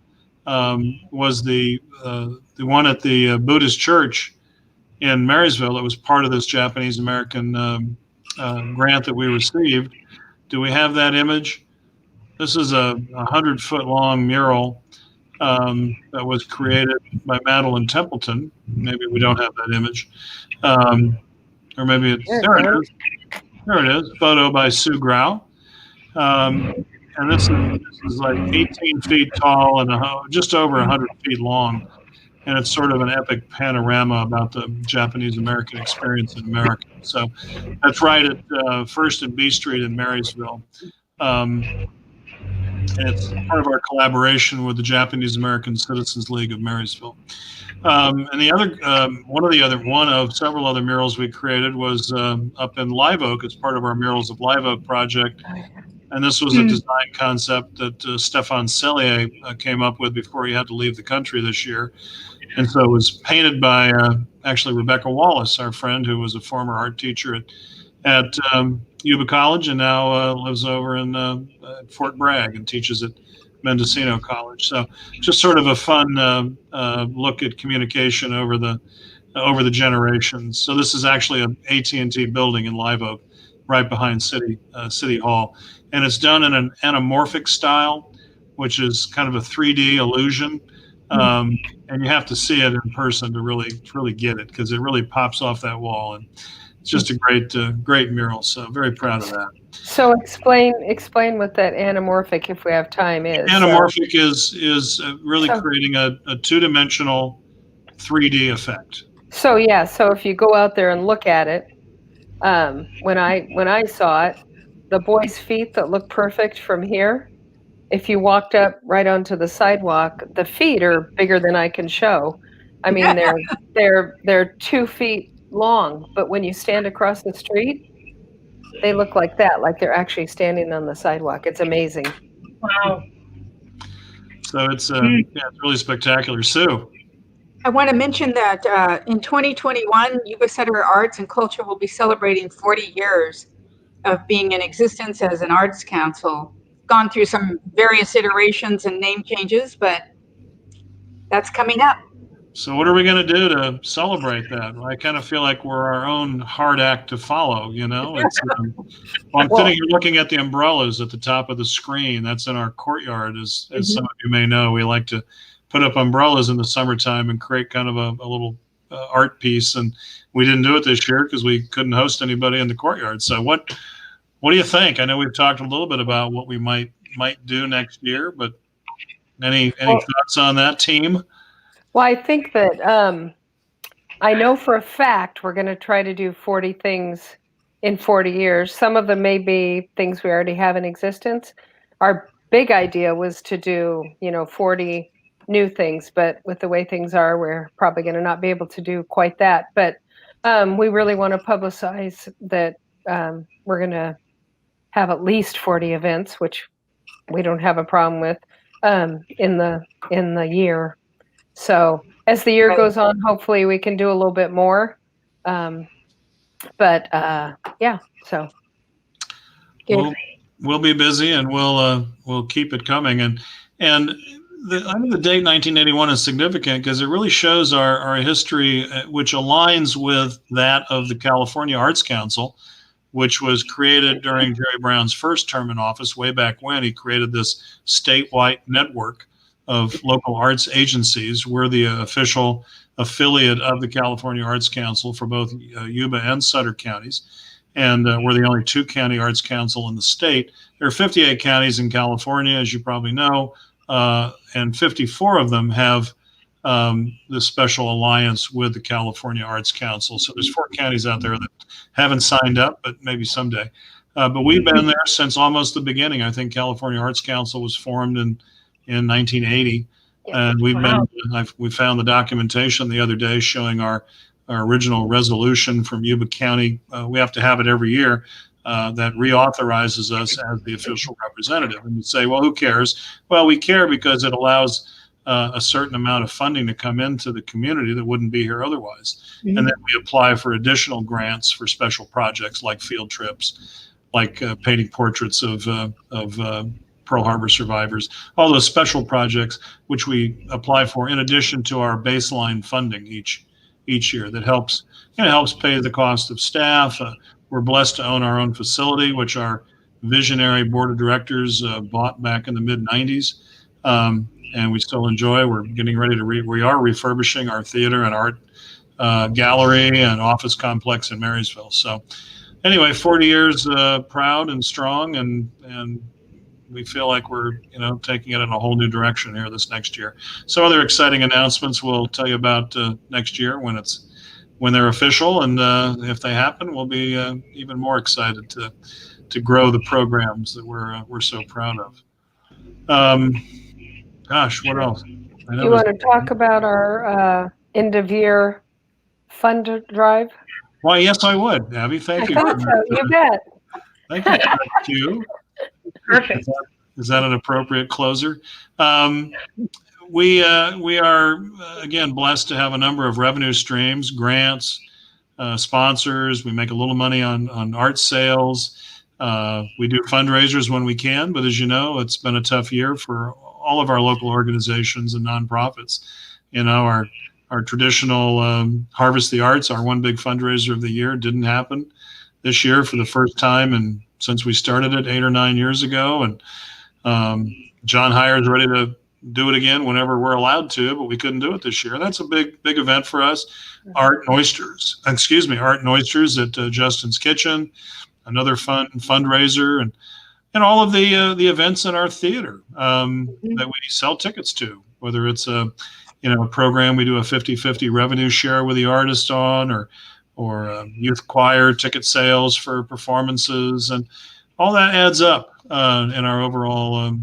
was the one at the Buddhist church in Marysville that was part of this Japanese American grant that we received. Do we have that image? This is a 100-foot long mural that was created by Madeline Templeton. Maybe we don't have that image. Or maybe it's, there it is. There it is, photo by Sue Grau. And this is like 18 feet tall and just over 100 feet long. And it's sort of an epic panorama about the Japanese American experience in America. So that's right at 1st and B Street in Marysville. And it's part of our collaboration with the Japanese American Citizens League of Marysville. And the other, one of several other murals we created was up in Live Oak as part of our Murals of Live Oak project. And this was a design concept that Stefan Cellier came up with before he had to leave the country this year. And so it was painted by actually Rebecca Wallace, our friend, who was a former art teacher at Yuba College and now lives over in Fort Bragg and teaches at Mendocino College. So just sort of a fun look at communication over the generations. So this is actually an AT&T building in Live Oak, right behind City Hall, and it's done in an anamorphic style, which is kind of a 3D illusion. And you have to see it in person to really get it, because it really pops off that wall, and it's just a great mural. So very proud of that. So explain what that anamorphic, if we have time, is. Anamorphic is really creating a two-dimensional 3D effect. So if you go out there and look at it, when I saw it, the boy's feet that look perfect from here, if you walked up right onto the sidewalk, the feet are bigger than I can show. I mean, they're 2 feet long, but when you stand across the street, they look like that, like they're actually standing on the sidewalk. It's amazing. Wow. So it's really spectacular. Sue. I want to mention that in 2021, YubaSutterArts&Culture will be celebrating 40 years of being in existence as an arts council. Gone through some various iterations and name changes, but that's coming up. So what are we going to do to celebrate that? I kind of feel like we're our own hard act to follow, you know? It's, I'm sitting here looking at the umbrellas at the top of the screen. That's in our courtyard. As some of you may know, we like to put up umbrellas in the summertime and create kind of a little art piece, and we didn't do it this year because we couldn't host anybody in the courtyard. So what do you think? I know we've talked a little bit about what we might do next year, but any thoughts on that, team? Well, I think that I know for a fact we're going to try to do 40 things in 40 years. Some of them may be things we already have in existence. Our big idea was to do, 40 new things, but with the way things are, we're probably going to not be able to do quite that. But we really want to publicize that we're going to have at least 40 events, which we don't have a problem with, in the year. So as the year goes on, hopefully we can do a little bit more. Yeah, so. We'll be busy, and we'll keep it coming. And I think the date 1981 is significant because it really shows our history, which aligns with that of the California Arts Council, which was created during Jerry Brown's first term in office way back when. He created this statewide network of local arts agencies. We're the official affiliate of the California Arts Council for both Yuba and Sutter counties. And we're the only 2-county arts council in the state. There are 58 counties in California, as you probably know, and 54 of them have this special alliance with the California Arts Council. So there's 4 counties out there that haven't signed up, but maybe someday. But we've been there since almost the beginning. I think California Arts Council was formed in 1980, and we found the documentation the other day showing our original resolution from Yuba County. We have to have it every year. That reauthorizes us as the official representative. And you say, well, who cares? Well, we care because it allows a certain amount of funding to come into the community that wouldn't be here otherwise. Mm-hmm. And then we apply for additional grants for special projects like field trips, like painting portraits of Pearl Harbor survivors, all those special projects which we apply for in addition to our baseline funding each year that helps pay the cost of staff. We're blessed to own our own facility, which our visionary board of directors bought back in the mid-90s. And we still enjoy. We're getting ready to we are refurbishing our theater and art gallery and office complex in Marysville. So anyway, 40 years proud and strong, and we feel like we're taking it in a whole new direction here this next year. Some other exciting announcements we'll tell you about next year when they're official, and if they happen, we'll be even more excited to grow the programs that we're so proud of. Gosh, what else? Do you want to talk about our end of year fund drive? Why, yes, I would, Abby. Thank you. I thought so. You bet. Thank you. Perfect. Is that an appropriate closer? We are again blessed to have a number of revenue streams, grants, sponsors. We make a little money on art sales. We do fundraisers when we can, but as you know, it's been a tough year for all of our local organizations and nonprofits. Our traditional Harvest the Arts, our one big fundraiser of the year, didn't happen this year for the first time and since we started it 8 or 9 years ago. And John Heyer's ready to do it again whenever we're allowed to, but we couldn't do it this year. That's a big event for us. Art and Oysters at Justin's Kitchen, another fun fundraiser, and all of the events in our theater that we sell tickets to, whether it's a program we do a 50-50 revenue share with the artist on, or youth choir ticket sales for performances, and all that adds up in our overall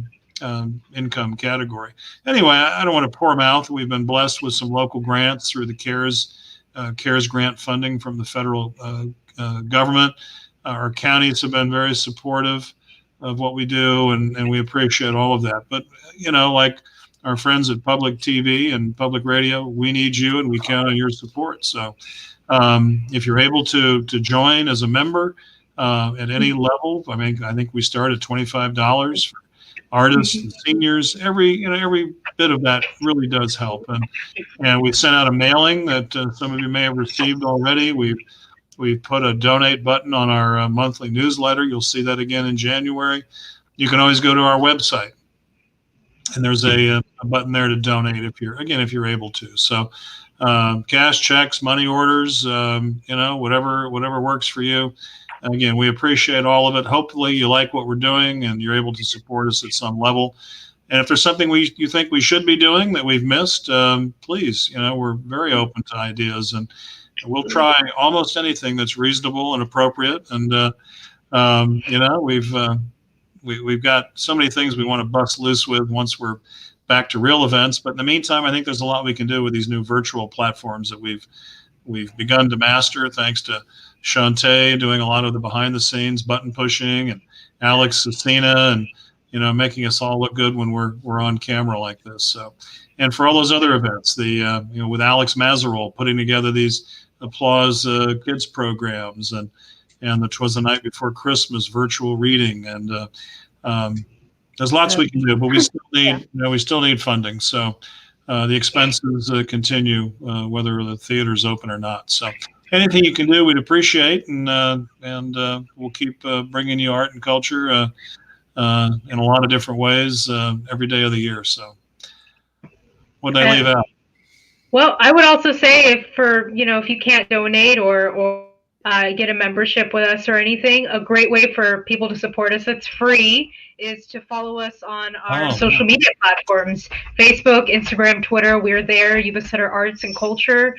income category. Anyway, I don't want to pour mouth. We've been blessed with some local grants through the CARES grant funding from the federal government. Our counties have been very supportive of what we do, and we appreciate all of that. But like our friends at public TV and public radio, we need you, and we count on your support. So if you're able to join as a member at any level, I think we start at $25 for artists and seniors. Every bit of that really does help. And we sent out a mailing that some of you may have received already. We've put a donate button on our monthly newsletter. You'll see that again in January. You can always go to our website, and there's a button there to donate if you're able to. So cash, checks, money orders, whatever works for you. Again, we appreciate all of it. Hopefully you like what we're doing and you're able to support us at some level. And if there's something you think we should be doing that we've missed, please, we're very open to ideas, and we'll try almost anything that's reasonable and appropriate. And, we've got so many things we want to bust loose with once we're back to real events. But in the meantime, I think there's a lot we can do with these new virtual platforms that we've begun to master, thanks to Shantae doing a lot of the behind the scenes button pushing, and Alex Cecina, and making us all look good when we're on camera like this. So, and for all those other events, with Alex Mazerol putting together these applause kids programs, and the 'Twas the Night Before Christmas virtual reading, and there's lots we can do, but we still need funding. So the expenses continue whether the theater's open or not. So anything you can do, we'd appreciate, and we'll keep bringing you art and culture in a lot of different ways every day of the year. So what did I leave out? Well, I would also say if you can't donate or get a membership with us or anything, a great way for people to support us that's free is to follow us on our social media platforms: Facebook, Instagram, Twitter. We're there, YubaSutterArts&Culture.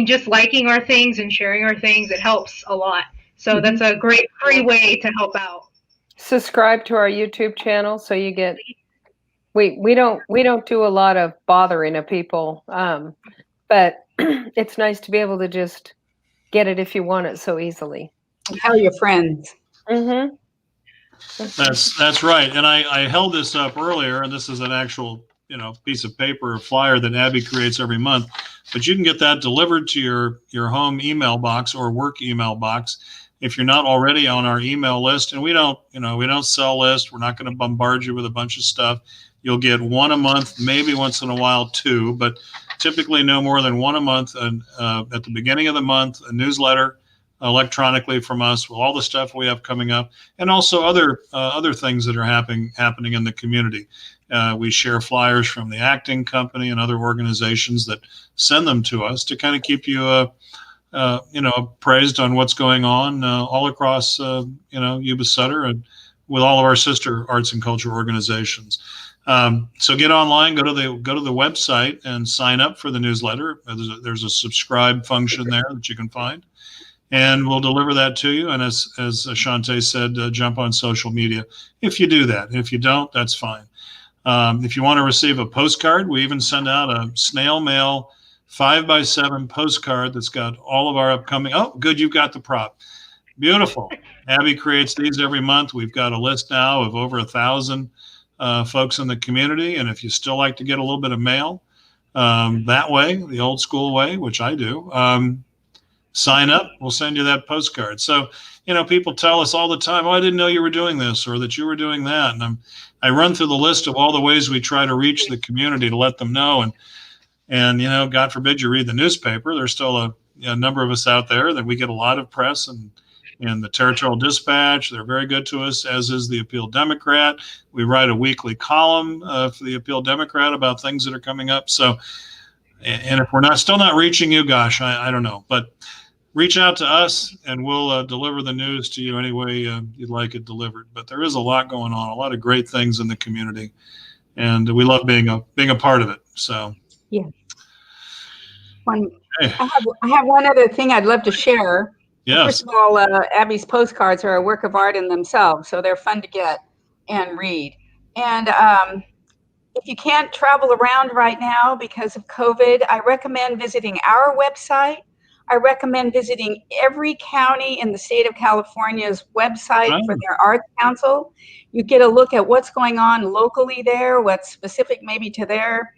Just liking our things and sharing our things, it helps a lot. So that's a great free way to help out. Subscribe to our YouTube channel so you get. We don't do a lot of bothering of people, but it's nice to be able to just get it if you want it so easily. Tell your friends. Mm-hmm. That's right. And I held this up earlier, and this is an actual piece of paper or flyer that Abby creates every month. But you can get that delivered to your home email box or work email box if you're not already on our email list. And we don't sell lists. We're not going to bombard you with a bunch of stuff. You'll get one a month, maybe once in a while two, but typically no more than one a month. And at the beginning of the month, a newsletter electronically from us with all the stuff we have coming up, and also other things that are happening in the community. We share flyers from the acting company and other organizations that send them to us to kind of keep you appraised on what's going on all across Yuba Sutter and with all of our sister arts and culture organizations. So get online, go to the website and sign up for the newsletter. There's a subscribe function there that you can find, and we'll deliver that to you. And as Shantae said, jump on social media if you do that. If you don't, that's fine. If you want to receive a postcard, we even send out a snail mail 5x7 postcard that's got all of our upcoming. Oh, good, you've got the prop. Beautiful. Abby creates these every month. We've got a list now of over 1,000 folks in the community. And if you still like to get a little bit of mail that way, the old school way, which I do, sign up. We'll send you that postcard. So, people tell us all the time, oh, I didn't know you were doing this or that you were doing that. And I run through the list of all the ways we try to reach the community to let them know. And God forbid you read the newspaper. There's still a number of us out there that we get a lot of press, and the Territorial Dispatch, they're very good to us, as is the Appeal Democrat. We write a weekly column for the Appeal Democrat about things that are coming up. So, and if we're still not reaching you, gosh, I don't know. But reach out to us, and we'll deliver the news to you any way you'd like it delivered. But there is a lot going on, a lot of great things in the community, and we love being a part of it. So, yeah. I have one other thing I'd love to share. Yes. First of all, Abby's postcards are a work of art in themselves, so they're fun to get and read. And if you can't travel around right now because of COVID, I recommend visiting our website. I recommend visiting every county in the state of California's website for their arts council. You get a look at what's going on locally there, what's specific maybe to their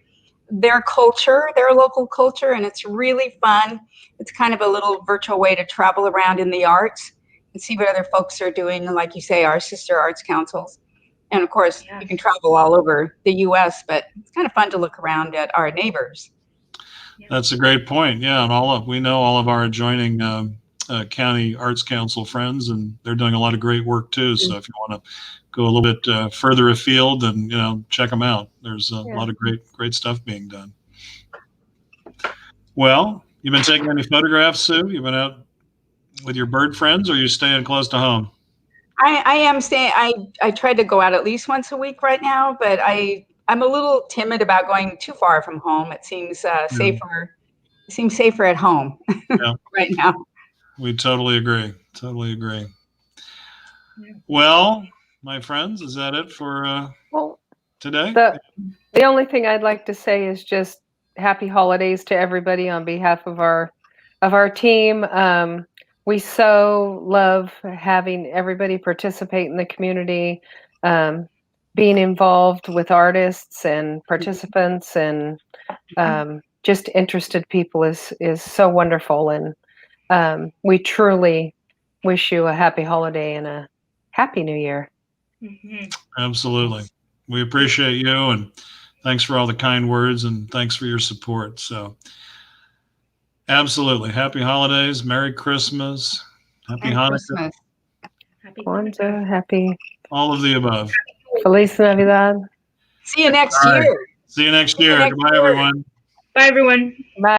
culture, their local culture, and it's really fun. It's kind of a little virtual way to travel around in the arts and see what other folks are doing, like you say, our sister arts councils. And of course, you can travel all over the U.S., but it's kind of fun to look around at our neighbors. That's a great point. Yeah, and we know all of our adjoining county arts council friends, and they're doing a lot of great work too. So if you want to go a little bit further afield, and check them out. There's a lot of great stuff being done. Well, you been taking any photographs, Sue? You been out with your bird friends, or are you staying close to home? I am staying. I try to go out at least once a week right now, but I'm a little timid about going too far from home. It seems safer. It seems safer at home Yeah, right now. we totally agree. Totally agree. Well, my friends, is that it for Well, today? the only thing I'd like to say is just happy holidays to everybody on behalf of our team. We so love having everybody participate in the community, being involved with artists and participants and just interested people is so wonderful, and we truly wish you a happy holiday and a happy new year. Absolutely. We appreciate you, and thanks for all the kind words, and thanks for your support. So absolutely. Happy holidays. Merry Christmas. Happy And Hanukkah. Christmas. Happy Kwanzaa, happy All of the above. Feliz Navidad. See you next All right. year. See you next See you year. next Goodbye, year. everyone. Bye, everyone. Bye.